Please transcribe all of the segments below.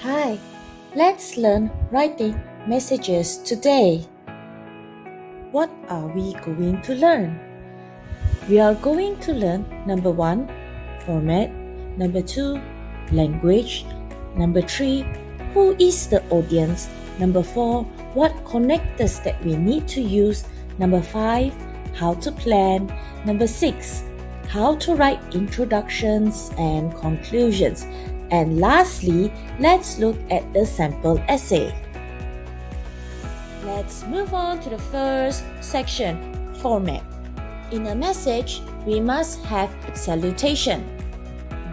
Hi, let's learn writing messages today. What are we going to learn? We are going to learn number 1, format, number 2, language, number 3, who is the audience, number 4, what connectors that we need to use, number 5, how to plan, number 6, how to write introductions and conclusions, and lastly, let's look at the sample essay. Let's move on to the first section, format. In a message, we must have salutation,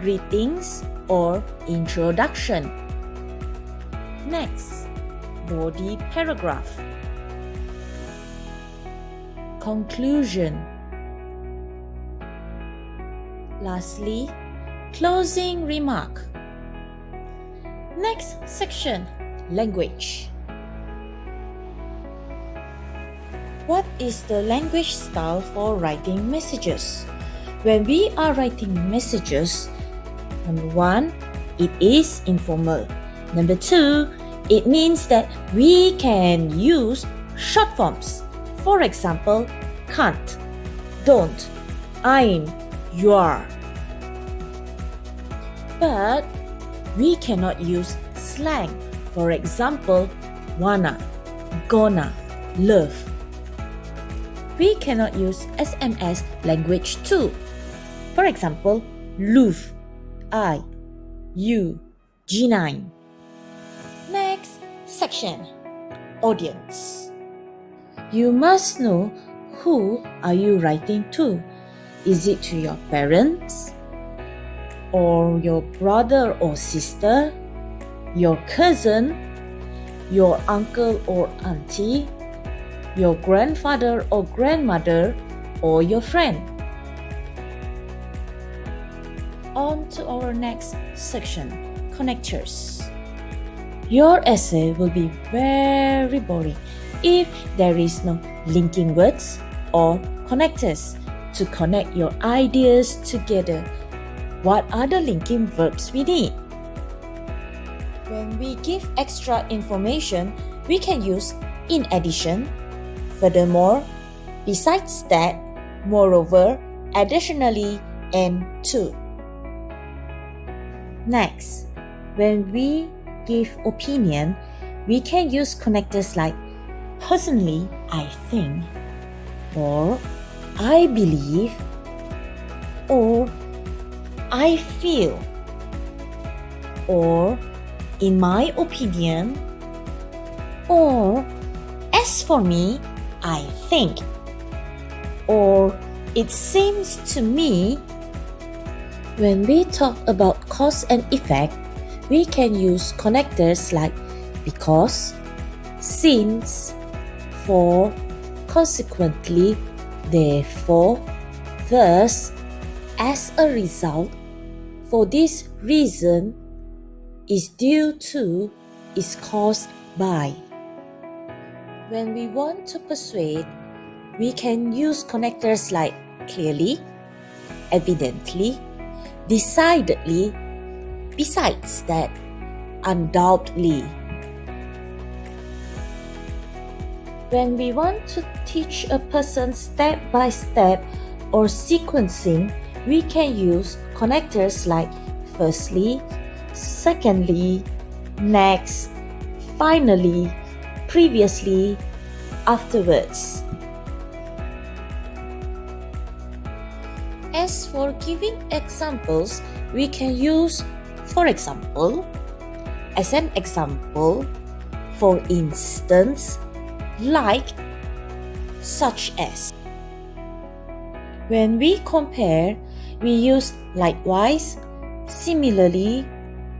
greetings, or introduction. Next, body paragraph. Conclusion. Lastly, closing remark. Next section, language. What is the language style for writing messages? When we are writing messages, number 1, it is informal. Number 2, it means that we can use short forms. For example, can't, don't, I'm, you are. But we cannot use slang. For example, wanna, gonna, love. We cannot use SMS language too. For example, love, I, you, G9. Next section, audience. You must know who are you writing to. Is it to your parents? Or your brother or sister? Your cousin? Your uncle or auntie? Your grandfather or grandmother, or your friend. On to our next section, connectors. Your essay will be very boring if there is no linking words or connectors to connect your ideas together. What are the linking verbs we need? When we give extra information, we can use in addition, furthermore, besides that, moreover, additionally, and to. Next, when we give opinion, we can use connectors like personally, I think, or I believe, or I feel, or in my opinion, or as for me, I think, or it seems to me. When we talk about cause and effect, we can use connectors like because, since, for, consequently, therefore, thus, as a result, for this reason, is due to, is caused by. When we want to persuade, we can use connectors like clearly, evidently, decidedly, besides that, undoubtedly. When we want to teach a person step by step or sequencing, we can use connectors like firstly, secondly, next, finally, previously, afterwards. As for giving examples, we can use for example, as an example, for instance, like, such as. When we compare, we use likewise, similarly,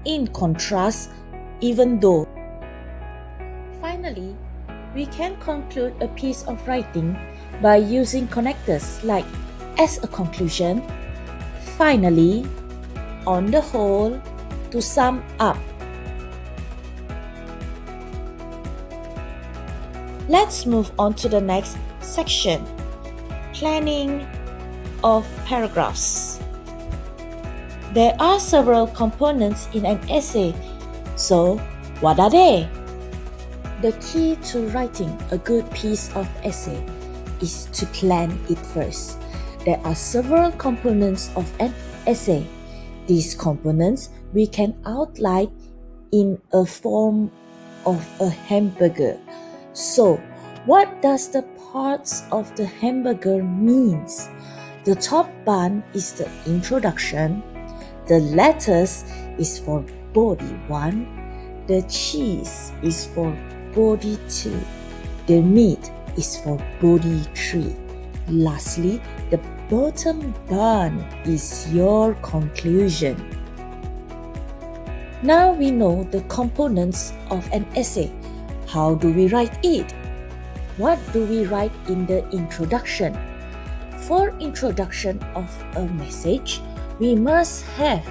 in contrast, even though. Finally, we can conclude a piece of writing by using connectors like as a conclusion, finally, on the whole, to sum up. Let's move on to the next section, planning of paragraphs. There are several components in an essay So, what are they? The key to writing a good piece of essay is to plan it first. There are several components of an essay. These components we can outline in a form of a hamburger. So, what does the parts of the hamburger means? The top bun is the introduction. The lettuce is for body 1. The cheese is for body 2. The meat is for body 3. Lastly, the bottom bun is your conclusion. Now we know the components of an essay. How do we write it? What do we write in the introduction? For introduction of a message, we must have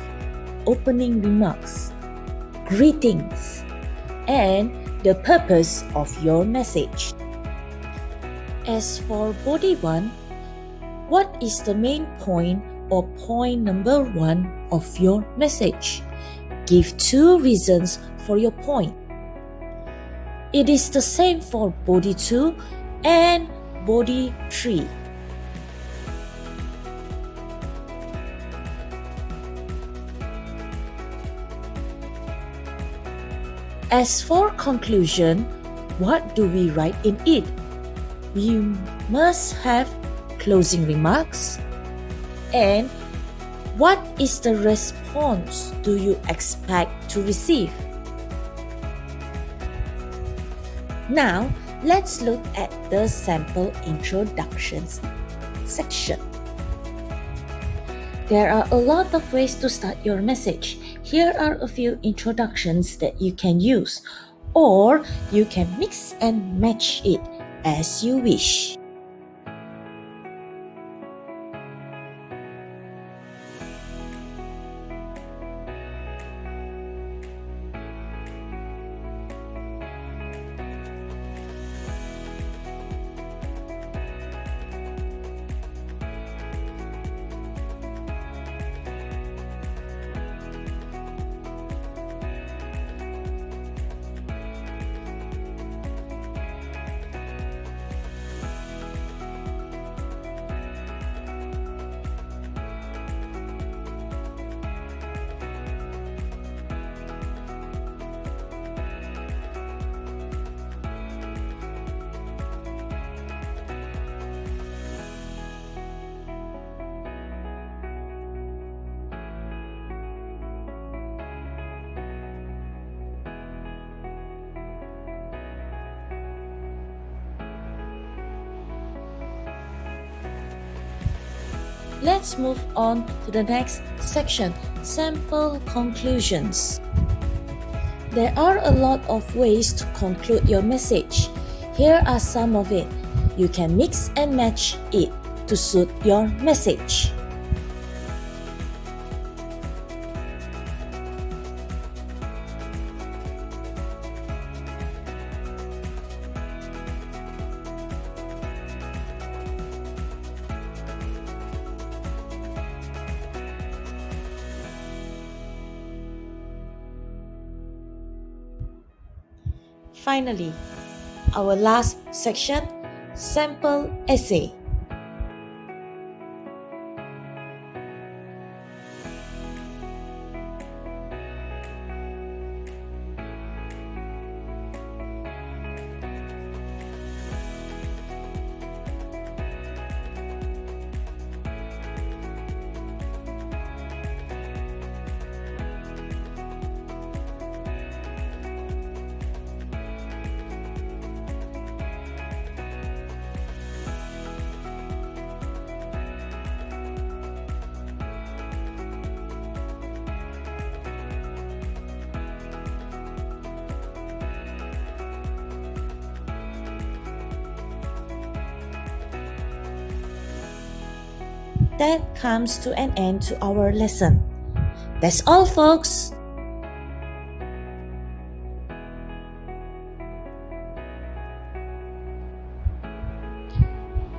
opening remarks, greetings, and the purpose of your message. As for body 1, what is the main point or point number 1 of your message? Give 2 reasons for your point. It is the same for body 2 and body 3. As for conclusion, what do we write in it? We must have closing remarks. And what is the response do you expect to receive? Now, let's look at the sample introductions section. There are a lot of ways to start your message. Here are a few introductions that you can use, or you can mix and match it as you wish. Let's move on to the next section, sample conclusions. There are a lot of ways to conclude your message. Here are some of it. You can mix and match it to suit your message. Finally, our last section, sample essay. That comes to an end to our lesson. That's all, folks.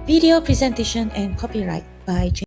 Video presentation and copyright by